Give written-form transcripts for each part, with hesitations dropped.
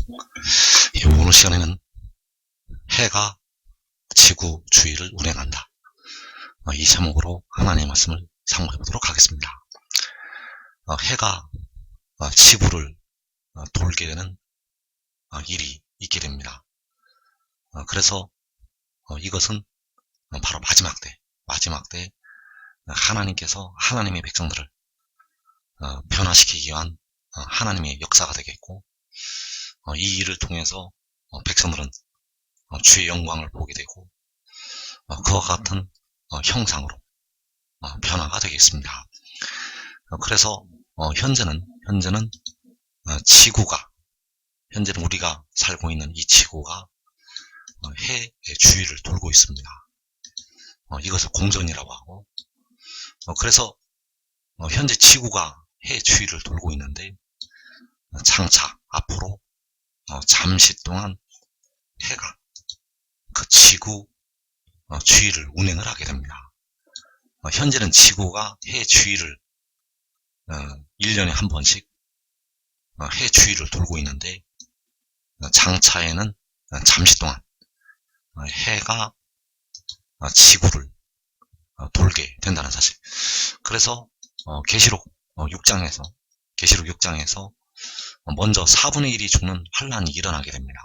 오늘 시간에는 해가 지구 주위를 운행한다. 이 제목으로 하나님의 말씀을 상고해 보도록 하겠습니다. 해가 지구를 돌게 되는 일이 있게 됩니다. 그래서 이것은 바로 마지막 때 하나님께서 하나님의 백성들을 변화시키기 위한 하나님의 역사가 되겠고, 이 일을 통해서 백성들은 주의 영광을 보게 되고 그와 같은 형상으로 변화가 되겠습니다. 그래서 현재는 현재는 우리가 살고 있는 이 지구가 해의 주위를 돌고 있습니다. 이것을 공전이라고 하고, 그래서 현재 지구가 해 주위를 돌고 있는데, 장차 앞으로 잠시 동안 해가 그 지구 주위를 운행을 하게 됩니다. 현재는 지구가 해 주위를 1년에 한 번씩 해 주위를 돌고 있는데, 장차에는 잠시 동안 해가 지구를 돌게 된다는 사실. 그래서 계시록 6장에서 먼저 4분의 1이 죽는 환란이 일어나게 됩니다.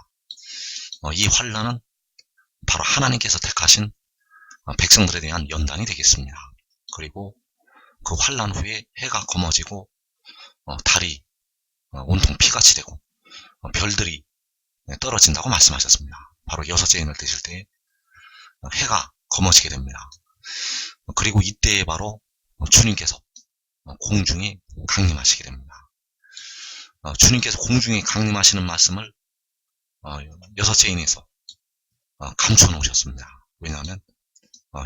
이 환란은 바로 하나님께서 택하신 백성들에 대한 연단이 되겠습니다. 그리고 그 환란 후에 해가 검어지고 달이 온통 피같이 되고 별들이 떨어진다고 말씀하셨습니다. 바로 여섯째 인을 떼실 때 해가 검어지게 됩니다. 그리고 이때에 바로 주님께서 공중에 강림하시게 됩니다. 주님께서 공중에 강림하시는 말씀을 여섯째 인에서 감춰 놓으셨습니다. 왜냐하면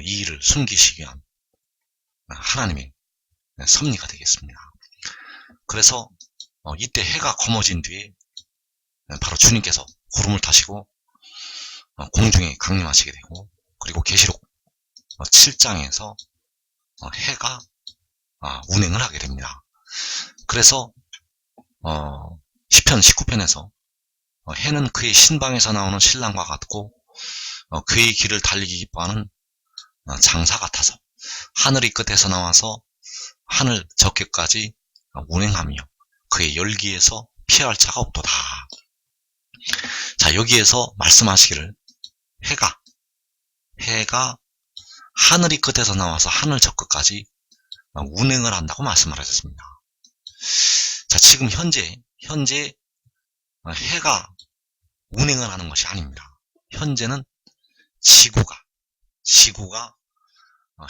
이 일을 숨기시기 위한 하나님의 섭리가 되겠습니다. 그래서 이때 해가 검어진 뒤에 바로 주님께서 구름을 타시고 공중에 강림하시게 되고, 그리고 계시록 7장에서 해가 운행을 하게 됩니다. 그래서 시편 19편에서 해는 그의 신방에서 나오는 신랑과 같고 그의 길을 달리기 기뻐하는 장사 같아서 하늘이 끝에서 나와서 하늘 저께까지 운행하며 그의 열기에서 피할 자가 없도다. 자, 여기에서 말씀하시기를 해가 하늘이 끝에서 나와서 하늘 저끝까지 운행을 한다고 말씀을 하셨습니다. 자, 지금 현재 해가 운행을 하는 것이 아닙니다. 현재는 지구가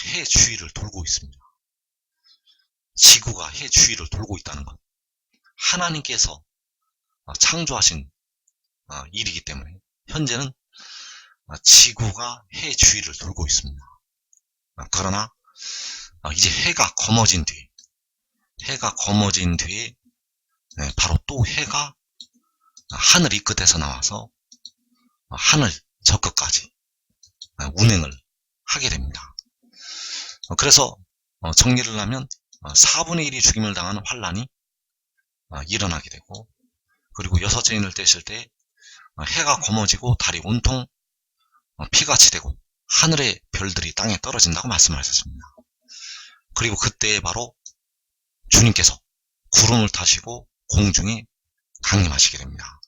해 주위를 돌고 있습니다. 지구가 해 주위를 돌고 있다는 것, 하나님께서 창조하신 일이기 때문에 현재는 지구가 해 주위를 돌고 있습니다. 그러나 이제 해가 검어진 뒤에 바로 또 해가 하늘 이 끝에서 나와서 하늘 저 끝까지 운행을 하게 됩니다. 그래서 정리를 하면 4분의 1이 죽임을 당하는 환란이 일어나게 되고, 그리고 여섯째 인을 떼실 때 해가 검어지고 달이 온통 피같이 되고 하늘의 별들이 땅에 떨어진다고 말씀하셨습니다. 그리고 그때 바로 주님께서 구름을 타시고 공중에 강림하시게 됩니다.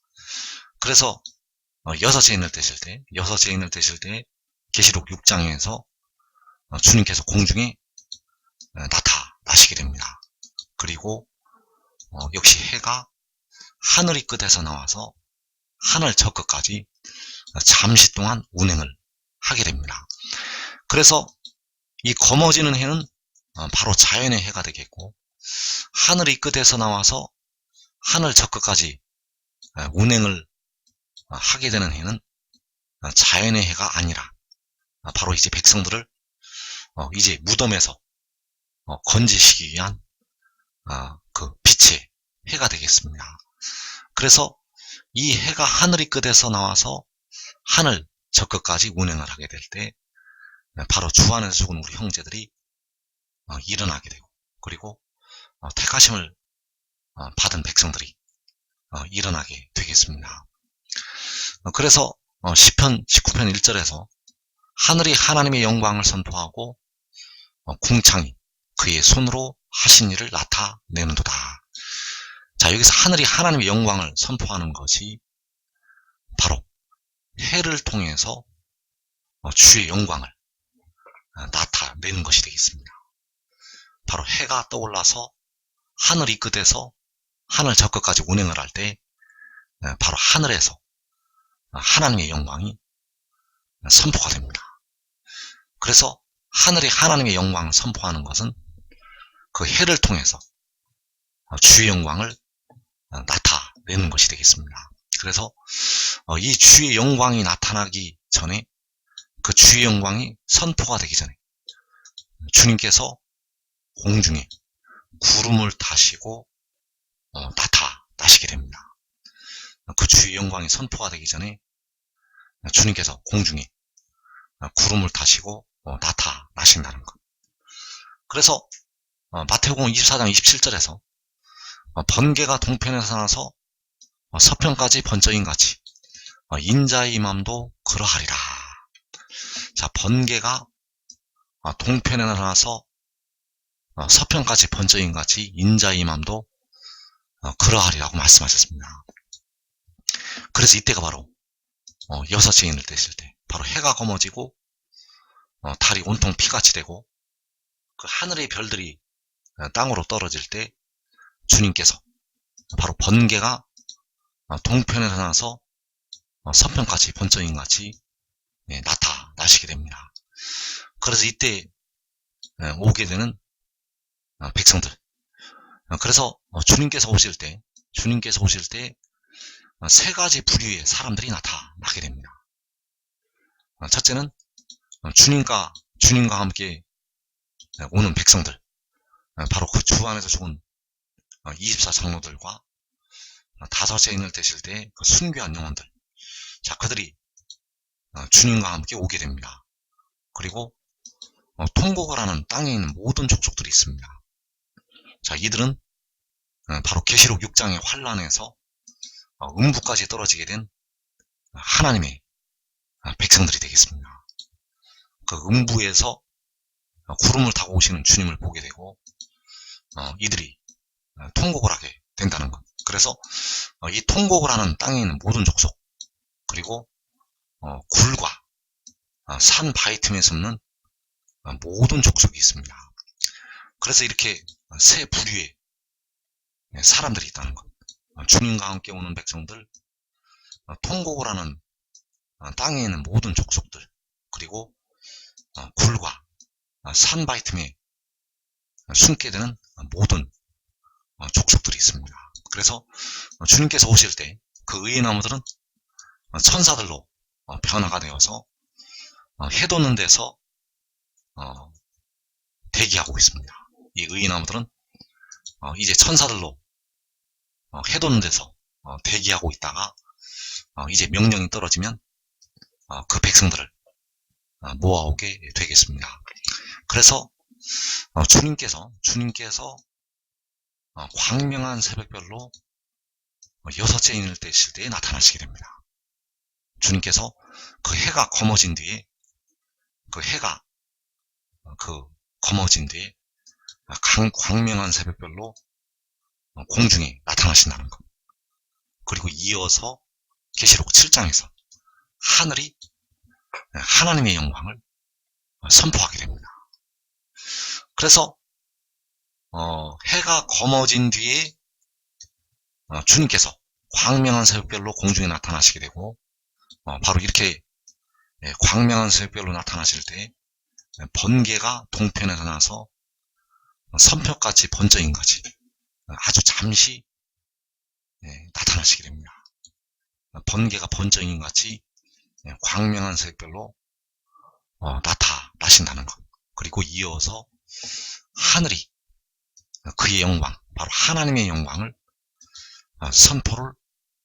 그래서 여섯째 인을 떼실 때 계시록 6장에서 주님께서 공중에 나타나시게 됩니다. 그리고 역시 해가 하늘이 끝에서 나와서 하늘 저 끝까지 잠시 동안 운행을 하게 됩니다. 그래서 이 검어지는 해는 바로 자연의 해가 되겠고, 하늘이 끝에서 나와서 하늘 저 끝까지 운행을 하게 되는 해는 자연의 해가 아니라 바로 이제 백성들을 이제 무덤에서 건지시기 위한 그 빛의 해가 되겠습니다. 그래서 이 해가 하늘이 끝에서 나와서 하늘 저 끝까지 운행을 하게 될 때 바로 주 안에서 죽은 우리 형제들이 일어나게 되고, 그리고 택하심을 받은 백성들이 일어나게 되겠습니다. 그래서 시편 19편 1절에서 하늘이 하나님의 영광을 선포하고 궁창이 그의 손으로 하신 일을 나타내는도다. 자, 여기서 하늘이 하나님의 영광을 선포하는 것이 바로 해를 통해서 주의 영광을 나타내는 것이 되겠습니다. 바로 해가 떠올라서 하늘이 끝에서 하늘 저 끝까지 운행을 할 때 바로 하늘에서 하나님의 영광이 선포가 됩니다. 그래서 하늘이 하나님의 영광을 선포하는 것은 그 해를 통해서 주의 영광을 나타내는 것이 되겠습니다. 그래서 이 주의 영광이 나타나기 전에, 그 주의 영광이 선포가 되기 전에 주님께서 공중에 구름을 타시고 나타나시게 됩니다. 그 주의 영광이 선포가 되기 전에 주님께서 공중에 구름을 타시고 나타나신다는 것. 그래서 마태복음 24장 27절에서 번개가 동편에서 나서 서편까지 번쩍인같이 인자의 임함도 그러하리라. 자, 번개가 동편에 나서 서편까지 번쩍인같이 인자의 임함도 그러하리라고 말씀하셨습니다. 그래서 이때가 바로 여섯 증인을 떼실 때, 바로 해가 검어지고 달이 온통 피같이 되고 그 하늘의 별들이 땅으로 떨어질 때 주님께서 바로 번개가 동편에서 나서 서편까지 번쩍인같이 나타나시게 됩니다. 그래서 이때 오게 되는 백성들, 그래서 주님께서 오실 때 세 가지 부류의 사람들이 나타나게 됩니다. 첫째는 주님과 함께 오는 백성들, 바로 그 주 안에서 죽은 24장로들과 다섯 죄인을 되실 때 그 순교한 영혼들, 자, 그들이 주님과 함께 오게 됩니다. 그리고 통곡을 하는 땅에 있는 모든 족속들이 있습니다. 자, 이들은 바로 계시록 6장의 환란에서 음부까지 떨어지게 된 하나님의 백성들이 되겠습니다. 그 음부에서 구름을 타고 오시는 주님을 보게 되고 이들이 통곡을 하게 된다는 것. 그래서 이 통곡을 하는 땅에 있는 모든 족속, 그리고 굴과 산 바위 틈에 숨는 모든 족속이 있습니다. 그래서 이렇게 세 부류의 사람들이 있다는 것. 주님과 함께 오는 백성들, 통곡을 하는 땅에 있는 모든 족속들, 그리고 굴과 산 바위 틈에 숨게 되는 모든 족속들이 있습니다. 그래서 주님께서 오실 때 그 의의 나무들은 천사들로 변화가 되어서 해 돋는 데서 대기하고 있습니다. 이 의의 나무들은 이제 천사들로 해 돋는 데서 대기하고 있다가 이제 명령이 떨어지면 그 백성들을 모아오게 되겠습니다. 그래서 주님께서 광명한 새벽별로 여섯째 인을 떼실 때에 나타나시게 됩니다. 주님께서 그 해가 검어진 뒤에 광명한 새벽별로 공중에 나타나신다는 것. 그리고 이어서 계시록 7장에서 하늘이 하나님의 영광을 선포하게 됩니다. 그래서 해가 검어진 뒤에 주님께서 광명한 새벽별로 공중에 나타나시게 되고, 바로 이렇게 광명한 새벽별로 나타나실 때 번개가 동편에서 나서 서편까지 번쩍인같이 아주 잠시 나타나시게 됩니다. 번개가 번쩍인같이 광명한 새벽별로 나타나신다는 것. 그리고 이어서 하늘이 그의 영광, 바로 하나님의 영광을 선포를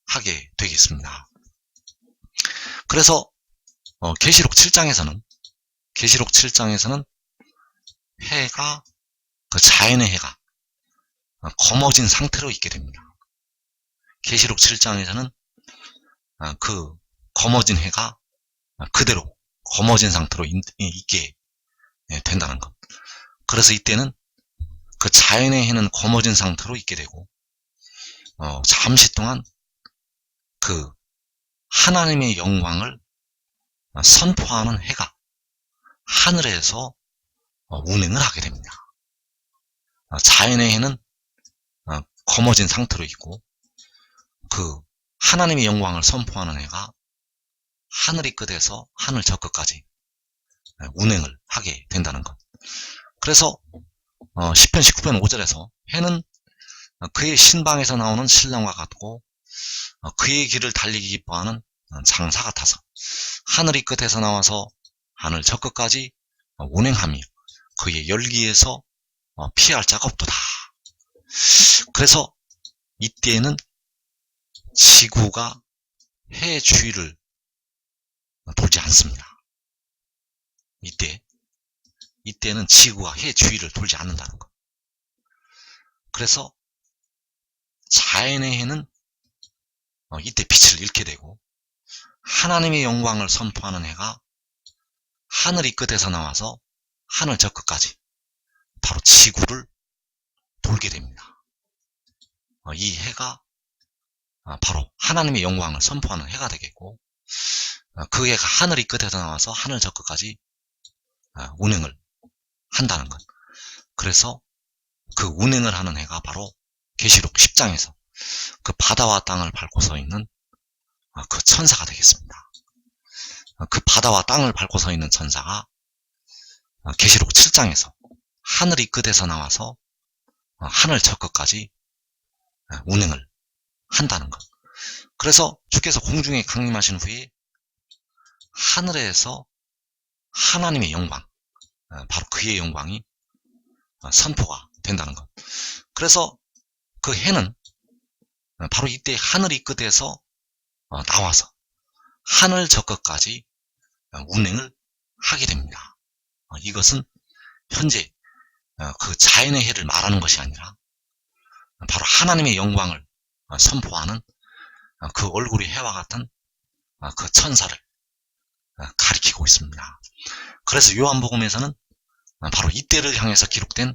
하게 되겠습니다. 그래서 계시록 7장에서는 해가, 그 자연의 해가 검어진 상태로 있게 됩니다. 계시록 7장에서는 그 검어진 해가 그대로 검어진 상태로 있게 된다는 것. 그래서 이때는 그 자연의 해는 검어진 상태로 있게 되고 잠시 동안 그 하나님의 영광을 선포하는 해가 하늘에서 운행을 하게 됩니다. 자연의 해는 검어진 상태로 있고 그 하나님의 영광을 선포하는 해가 하늘이 끝에서 하늘 저 끝까지 운행을 하게 된다는 것. 그래서 시편 19편 5절에서 해는 그의 신방에서 나오는 신랑과 같고 그의 길을 달리기 기뻐하는 장사 같아서 하늘이 끝에서 나와서 하늘 저 끝까지 운행하며 그의 열기에서 피할 자가 없도다. 그래서 이때에는 지구가 해 주위를 돌지 않습니다. 이때는 지구가 해 주위를 돌지 않는다는 것. 그래서 자연의 해는 이때 빛을 잃게 되고 하나님의 영광을 선포하는 해가 하늘이 끝에서 나와서 하늘 저 끝까지 바로 지구를 돌게 됩니다. 이 해가 바로 하나님의 영광을 선포하는 해가 되겠고 그 해가 하늘이 끝에서 나와서 하늘 저 끝까지 운행을 한다는 것. 그래서 그 운행을 하는 해가 바로 계시록 10장에서 그 바다와 땅을 밟고 서 있는 그 천사가 되겠습니다. 그 바다와 땅을 밟고 서 있는 천사가 계시록 7장에서 하늘이 끝에서 나와서 하늘 저 끝까지 운행을 한다는 것. 그래서 주께서 공중에 강림하신 후에 하늘에서 하나님의 영광, 바로 그의 영광이 선포가 된다는 것. 그래서 그 해는 바로 이때 하늘이 끝에서 나와서 하늘 저 끝까지 운행을 하게 됩니다. 이것은 현재 그 자연의 해를 말하는 것이 아니라 바로 하나님의 영광을 선포하는 그 얼굴이 해와 같은 그 천사를 가리키고 있습니다. 그래서 요한복음에서는 바로 이때를 향해서 기록된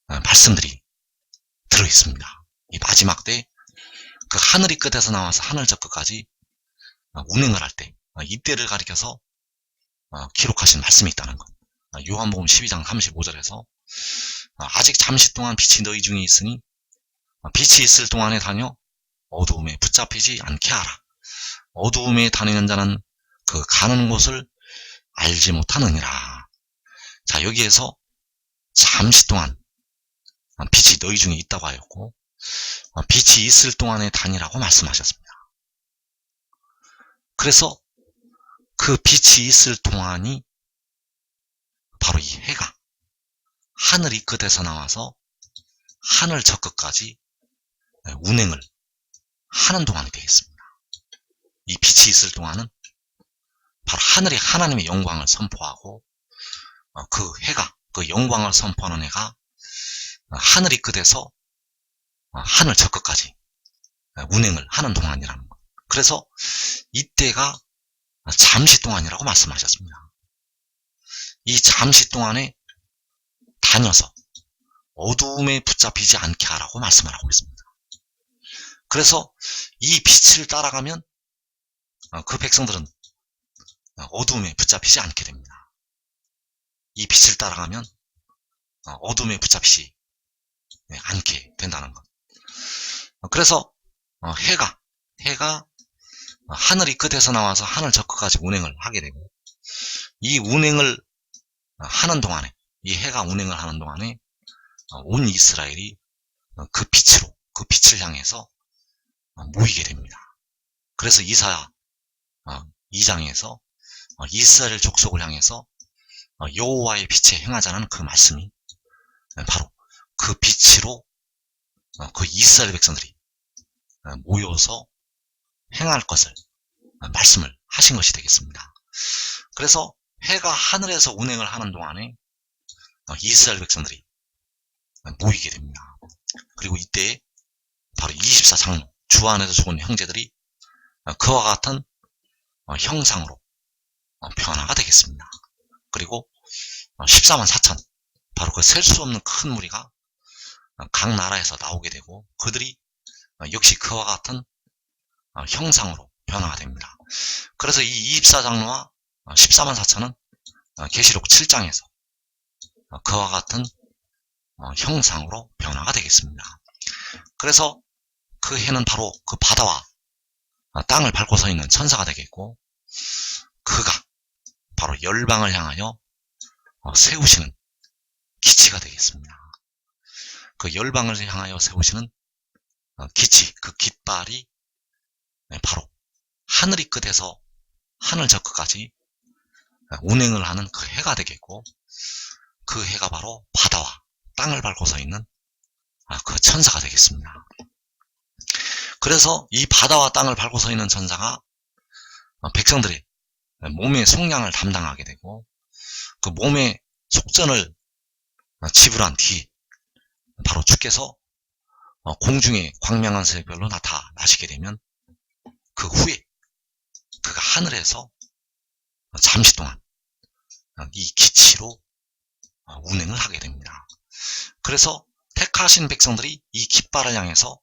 말씀들이 들어있습니다. 이 마지막 때 그 하늘이 끝에서 나와서 하늘 저 끝까지 운행을 할 때 이때를 가리켜서 기록하신 말씀이 있다는 것. 요한복음 12장 35절에서 아직 잠시 동안 빛이 너희 중에 있으니 빛이 있을 동안에 다녀 어두움에 붙잡히지 않게 하라. 어두움에 다니는 자는 그 가는 곳을 알지 못하느니라. 자, 여기에서 잠시 동안 빛이 너희 중에 있다고 하였고 빛이 있을 동안에 다니라고 말씀하셨습니다. 그래서 그 빛이 있을 동안이 바로 이 해가 하늘이 끝에서 나와서 하늘 저 끝까지 운행을 하는 동안이 되겠습니다. 이 빛이 있을 동안은 바로 하늘이 하나님의 영광을 선포하고 그 해가, 그 영광을 선포하는 해가 하늘이 끝에서 하늘 저 끝까지 운행을 하는 동안이라는 것. 그래서 이때가 잠시 동안이라고 말씀하셨습니다. 이 잠시 동안에 다녀서 어두움에 붙잡히지 않게 하라고 말씀을 하고 있습니다. 그래서 이 빛을 따라가면 그 백성들은 어두움에 붙잡히지 않게 됩니다. 이 빛을 따라가면 어둠에 붙잡히지 않게 된다는 것. 그래서 해가 하늘이 끝에서 나와서 하늘 저 끝까지 운행을 하게 되고 이 운행을 하는 동안에, 이 해가 운행을 하는 동안에 온 이스라엘이 그 빛을 향해서 모이게 됩니다. 그래서 이사야 2장에서 이스라엘 족속을 향해서 여호와의 빛에 행하자는 그 말씀이 바로 그 빛으로 그 이스라엘 백성들이 모여서 행할 것을 말씀을 하신 것이 되겠습니다. 그래서 해가 하늘에서 운행을 하는 동안에 이스라엘 백성들이 모이게 됩니다. 그리고 이때 바로 24장로 주 안에서 죽은 형제들이 그와 같은 형상으로 변화가 되겠습니다. 그리고 14만 4천, 바로 그 셀 수 없는 큰 무리가 각 나라에서 나오게 되고 그들이 역시 그와 같은 형상으로 변화가 됩니다. 그래서 이 24장로와 14만 4천은 계시록 7장에서 그와 같은 형상으로 변화가 되겠습니다. 그래서 그 해는 바로 그 바다와 땅을 밟고 서 있는 천사가 되겠고, 그가 바로 열방을 향하여 세우시는 기치가 되겠습니다. 그 열방을 향하여 세우시는 기치, 그 깃발이 바로 하늘이 끝에서 하늘 저 끝까지 운행을 하는 그 해가 되겠고, 그 해가 바로 바다와 땅을 밟고 서 있는 그 천사가 되겠습니다. 그래서 이 바다와 땅을 밟고 서 있는 천사가 백성들의 몸의 속량을 담당하게 되고, 그 몸의 속전을 지불한 뒤 바로 주께서 공중의 광명한 새별로 나타나시게 되면, 그 후에 그가 하늘에서 잠시 동안 이 기치로 운행을 하게 됩니다. 그래서 택하신 백성들이 이 깃발을 향해서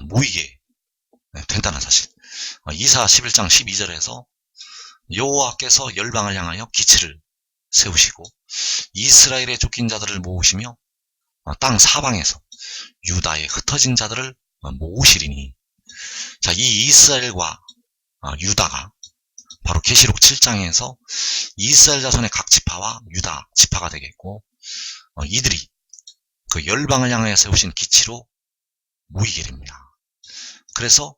모이게 된다는 사실. 이사 11장 12절에서 여호와께서 열방을 향하여 기치를 세우시고 이스라엘의 쫓긴 자들을 모으시며 땅 사방에서 유다의 흩어진 자들을 모으시리니, 자, 이 이스라엘과 유다가 바로 계시록 7장에서 이스라엘 자손의 각 지파와 유다 지파가 되겠고, 이들이 그 열방을 향하여 세우신 기치로 모이게 됩니다. 그래서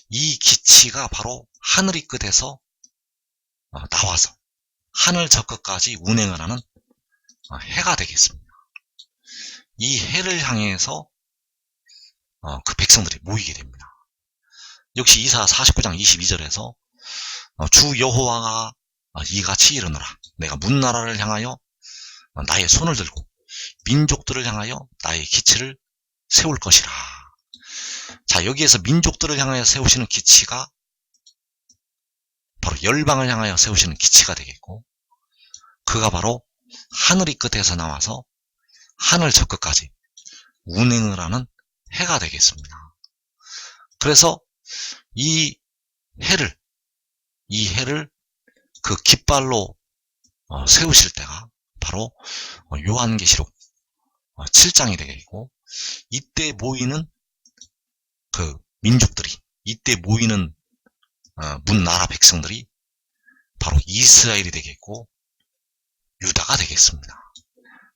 이 기치가 바로 하늘이 끝에서 나와서 하늘 저 끝까지 운행을 하는 해가 되겠습니다. 이 해를 향해서 그 백성들이 모이게 됩니다. 역시 이사 49장 22절에서 주 여호와가 이같이 이르노라. 내가 문나라를 향하여 나의 손을 들고 민족들을 향하여 나의 기치를 세울 것이라. 자, 여기에서 민족들을 향하여 세우시는 기치가 바로 열방을 향하여 세우시는 기치가 되겠고, 그가 바로 하늘이 끝에서 나와서 하늘 저 끝까지 운행을 하는 해가 되겠습니다. 그래서 이 해를 그 깃발로 세우실 때가 바로 요한계시록 7장이 되겠고, 이때 모이는 그 민족들이, 이때 모이는 문나라 백성들이 바로 이스라엘이 되겠고 유다가 되겠습니다.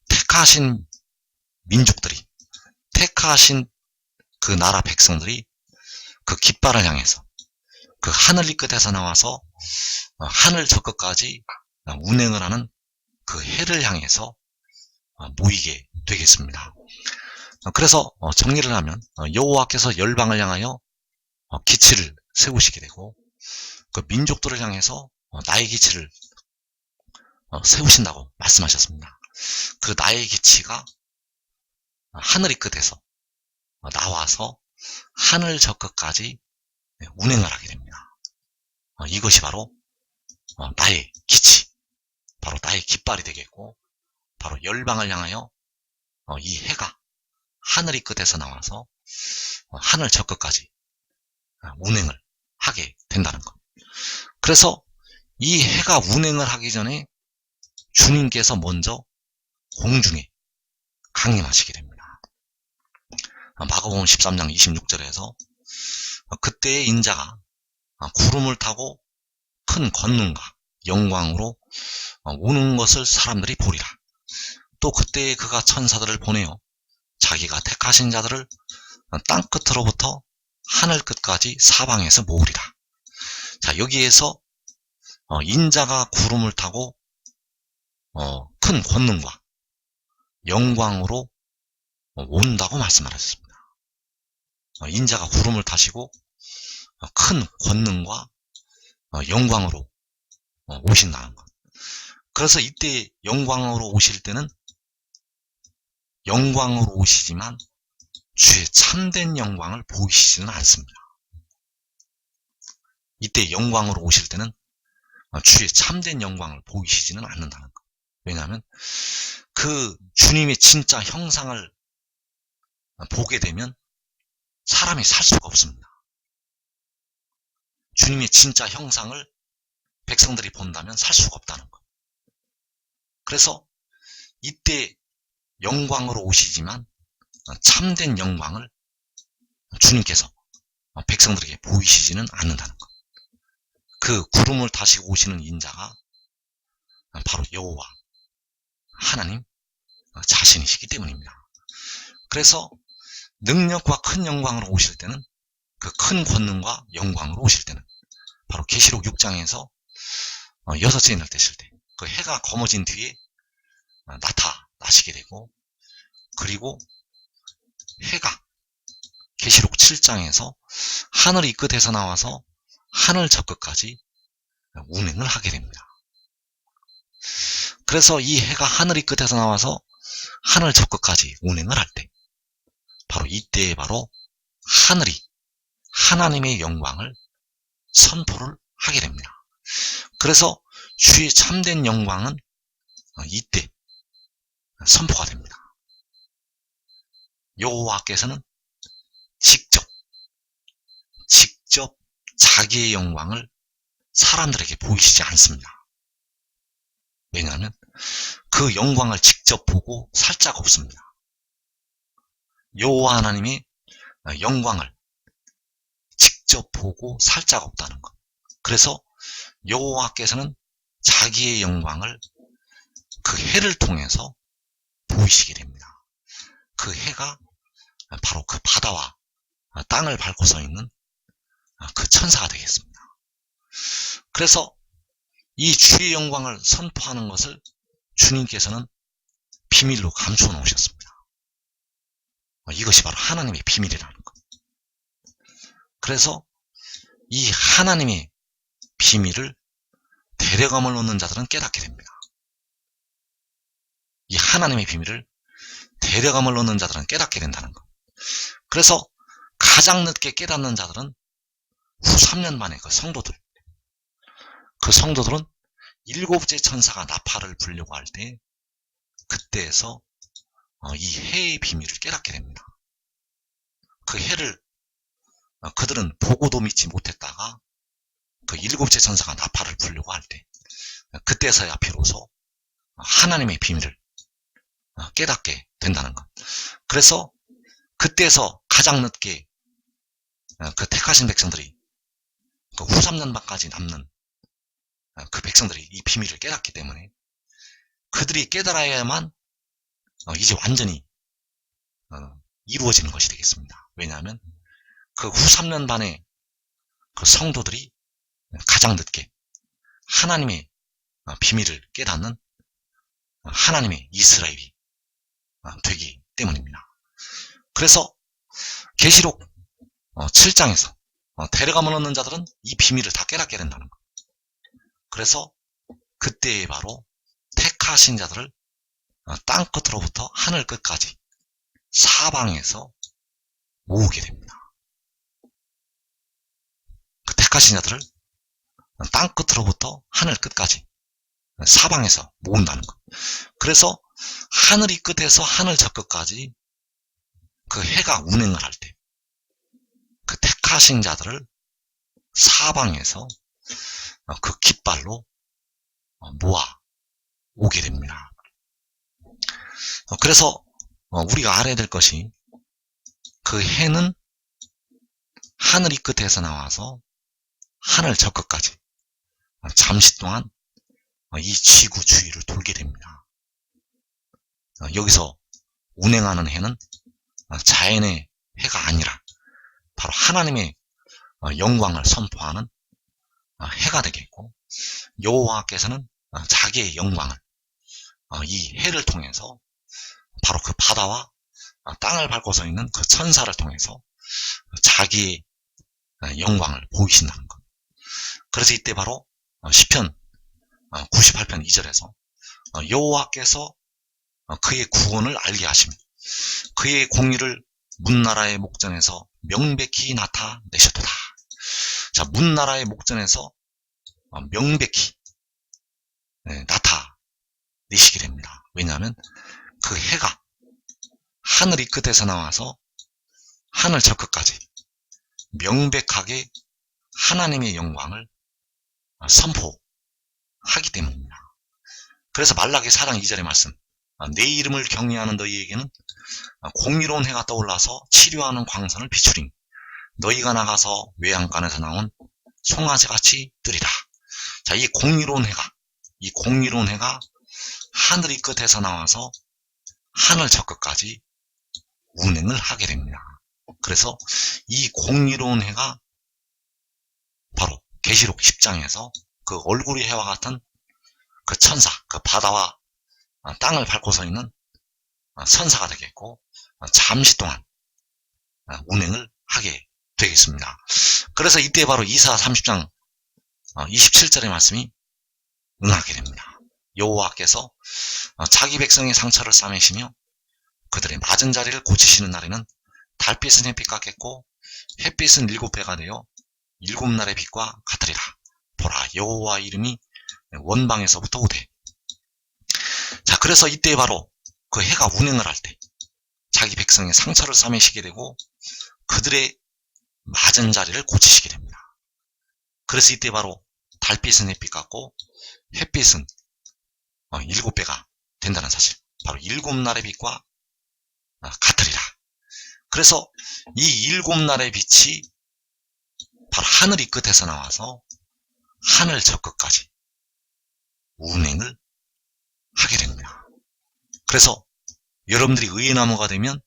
택하신 민족들이, 택하신 그 나라 백성들이 그 깃발을 향해서 그 하늘이 끝에서 나와서 하늘 저 끝까지 운행을 하는 그 해를 향해서 모이게 되겠습니다. 그래서 정리를 하면 여호와께서 열방을 향하여 기치를 세우시게 되고, 그 민족들을 향해서 나의 기치를 세우신다고 말씀하셨습니다. 그 나의 기치가 하늘이 끝에서 나와서 하늘 저 끝까지 운행을 하게 됩니다. 이것이 바로 나의 기치, 바로 나의 깃발이 되겠고, 바로 열방을 향하여 이 해가 하늘이 끝에서 나와서 하늘 저 끝까지 운행을 하게 된다는 것. 그래서 이 해가 운행을 하기 전에 주님께서 먼저 공중에 강림하시게 됩니다. 마가복음 13장 26절에서 그때의 인자가 구름을 타고 큰 권능과 영광으로 오는 것을 사람들이 보리라. 또 그때에 그가 천사들을 보내어 자기가 택하신 자들을 땅 끝으로부터 하늘 끝까지 사방에서 모으리라. 자, 여기에서 인자가 구름을 타고 큰 권능과 영광으로 온다고 말씀하셨습니다. 인자가 구름을 타시고 큰 권능과 영광으로 오신다는 것. 그래서 이때 영광으로 오실 때는 영광으로 오시지만 주의 참된 영광을 보이시지는 않습니다. 이때 영광으로 오실 때는 주의 참된 영광을 보이시지는 않는다는 것. 왜냐하면 그 주님의 진짜 형상을 보게 되면 사람이 살 수가 없습니다. 주님의 진짜 형상을 백성들이 본다면 살 수가 없다는 것. 그래서 이때 영광으로 오시지만 참된 영광을 주님께서 백성들에게 보이시지는 않는다는 것. 그 구름을 타시고 오시는 인자가 바로 여호와 하나님 자신이시기 때문입니다. 그래서 능력과 큰 영광으로 오실 때는, 그 큰 권능과 영광으로 오실 때는 바로 계시록 6장에서 여섯째 날 되실 때 그 해가 검어진 뒤에 나타나시게 되고, 그리고 해가 계시록 7장에서 하늘이 끝에서 나와서 하늘 저 끝까지 운행을 하게 됩니다. 그래서 이 해가 하늘이 끝에서 나와서 하늘 저 끝까지 운행을 할 때, 바로 이때에 바로 하늘이 하나님의 영광을 선포를 하게 됩니다. 그래서 주의 참된 영광은 이때 선포가 됩니다. 여호와께서는 직접 자기의 영광을 사람들에게 보이시지 않습니다. 왜냐하면 그 영광을 직접 보고 살 자가 없습니다. 여호와 하나님의 영광을 직접 보고 살 자가 없다는 것. 그래서 여호와께서는 자기의 영광을 그 해를 통해서 보이시게 됩니다. 그 해가 바로 그 바다와 땅을 밟고 서 있는 그 천사가 되겠습니다. 그래서 이 주의 영광을 선포하는 것을 주님께서는 비밀로 감추어 놓으셨습니다. 이것이 바로 하나님의 비밀이라는 것. 그래서 이 하나님의 비밀을 대려감을 놓는 자들은 깨닫게 됩니다. 이 하나님의 비밀을 대려감을 놓는 자들은 깨닫게 된다는 것. 그래서 가장 늦게 깨닫는 자들은 후 3년 만에 그 성도들은 일곱째 천사가 나팔을 불려고 할 때, 그때에서 이 해의 비밀을 깨닫게 됩니다. 그 해를 그들은 보고도 믿지 못했다가 그 일곱째 천사가 나팔을 불려고 할 때, 그때서야 비로소 하나님의 비밀을 깨닫게 된다는 것. 그래서 그때서 가장 늦게 그 택하신 백성들이 그 후 3년만까지 남는 그 백성들이 이 비밀을 깨닫기 때문에, 그들이 깨달아야만 이제 완전히 이루어지는 것이 되겠습니다. 왜냐하면 그 후 3년 반에 그 성도들이 가장 늦게 하나님의 비밀을 깨닫는 하나님의 이스라엘이 되기 때문입니다. 그래서 계시록 7장에서 데려감을 얻는 자들은 이 비밀을 다 깨닫게 된다는 것. 그래서 그때에 바로 택하신 자들을 땅 끝으로부터 하늘 끝까지 사방에서 모으게 됩니다. 그 택하신 자들을 땅 끝으로부터 하늘 끝까지 사방에서 모은다는 것. 그래서 하늘이 끝에서 하늘 저 끝까지 그 해가 운행을 할 때, 그 택하신 자들을 사방에서 그 깃발로 모아 오게 됩니다. 그래서 우리가 알아야 될 것이, 그 해는 하늘이 끝에서 나와서 하늘 저 끝까지 잠시 동안 이 지구 주위를 돌게 됩니다. 여기서 운행하는 해는 자연의 해가 아니라 바로 하나님의 영광을 선포하는 해가 되겠고, 여호와께서는 자기의 영광을 이 해를 통해서 바로 그 바다와 땅을 밟고 서 있는 그 천사를 통해서 자기의 영광을 보이신다는 것. 그래서 이때 바로 시편 98편 2절에서 여호와께서 그의 구원을 알게 하시며 그의 공의를 문나라의 목전에서 명백히 나타내셨도다. 자, 문나라의 목전에서 명백히 나타내시게 됩니다. 왜냐하면 그 해가 하늘 이 끝에서 나와서 하늘 저 끝까지 명백하게 하나님의 영광을 선포하기 때문입니다. 그래서 말라기 4장 2절의 말씀, 내 이름을 경외하는 너희에게는 공의로운 해가 떠올라서 치료하는 광선을 비추리니 너희가 나가서 외양간에서 나온 송아지같이 뜨리라. 자, 이 공의로운 해가 하늘 이 끝에서 나와서 하늘 저 끝까지 운행을 하게 됩니다. 그래서 이 공의로운 해가 바로 계시록 10장에서 그 얼굴이 해와 같은 그 천사, 그 바다와 땅을 밟고 서 있는 선사가 되겠고, 잠시 동안 운행을 하게 되겠습니다. 그래서 이때 바로 이사 30장 27절의 말씀이 응하게 됩니다. 여호와께서 자기 백성의 상처를 싸매시며 그들의 맞은 자리를 고치시는 날에는 달빛은 햇빛 같겠고 햇빛은 7배가 되어 7날의 빛과 같으리라. 보라, 여호와 이름이 원방에서부터 오되. 자, 그래서 이때 바로 그 해가 운행을 할 때 자기 백성의 상처를 싸매시게 되고 그들의 맞은 자리를 고치시게 됩니다. 그래서 이때 바로 달빛은 햇빛 같고 햇빛은 7배가 된다는 사실, 바로 7날의 빛과 같으리라. 그래서 이 7날의 빛이 바로 하늘 이 끝에서 나와서 하늘 저 끝까지 운행을 하게 됩니다. 그래서 여러분들이 의의 나무가 되면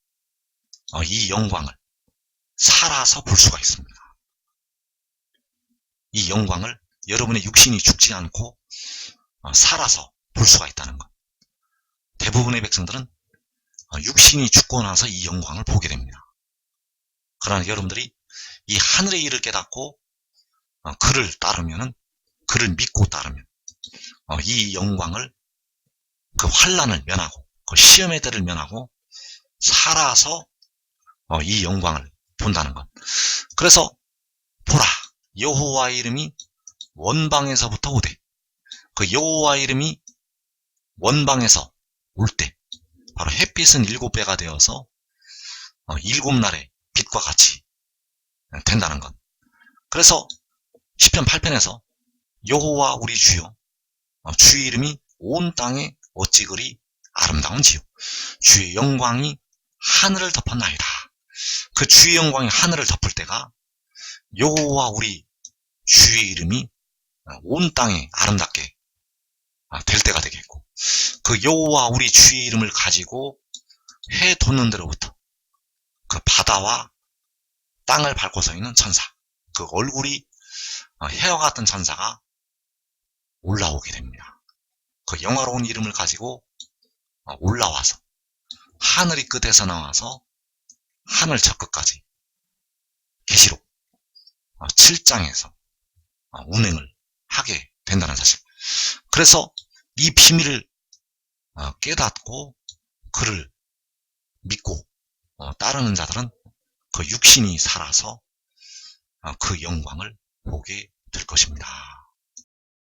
이 영광을 살아서 볼 수가 있습니다. 이 영광을 여러분의 육신이 죽지 않고 살아서 볼 수가 있다는 것. 대부분의 백성들은 육신이 죽고 나서 이 영광을 보게 됩니다. 그러나 여러분들이 이 하늘의 일을 깨닫고 그를 따르면은, 그를 믿고 따르면 이 영광을, 그 환난을 면하고 그 시험의 때를 면하고 살아서 이 영광을 본다는 것. 그래서 보라, 여호와의 이름이 원방에서부터 오되. 그 여호와의 이름이 원방에서 올 때 바로 햇빛은 7배가 되어서 7날의 빛과 같이 된다는 것. 그래서 시편 8편에서 여호와 우리 주여, 주의 이름이 온 땅에 어찌 그리 아름다운지요. 주의 영광이 하늘을 덮었나이다. 그 주의 영광이 하늘을 덮을 때가 여호와 우리 주의 이름이 온 땅에 아름답게 될 때가 되겠고, 그 여호와 우리 주의 이름을 가지고 해 돋는 데로부터 그 바다와 땅을 밟고 서 있는 천사, 그 얼굴이 해와 같은 천사가 올라오게 됩니다. 그 영화로운 이름을 가지고 올라와서 하늘이 끝에서 나와서 하늘 저 끝까지 계시록 7장에서 운행을 하게 된다는 사실. 그래서 이 비밀을 깨닫고 그를 믿고 따르는 자들은 그 육신이 살아서 그 영광을 보게 될 것입니다.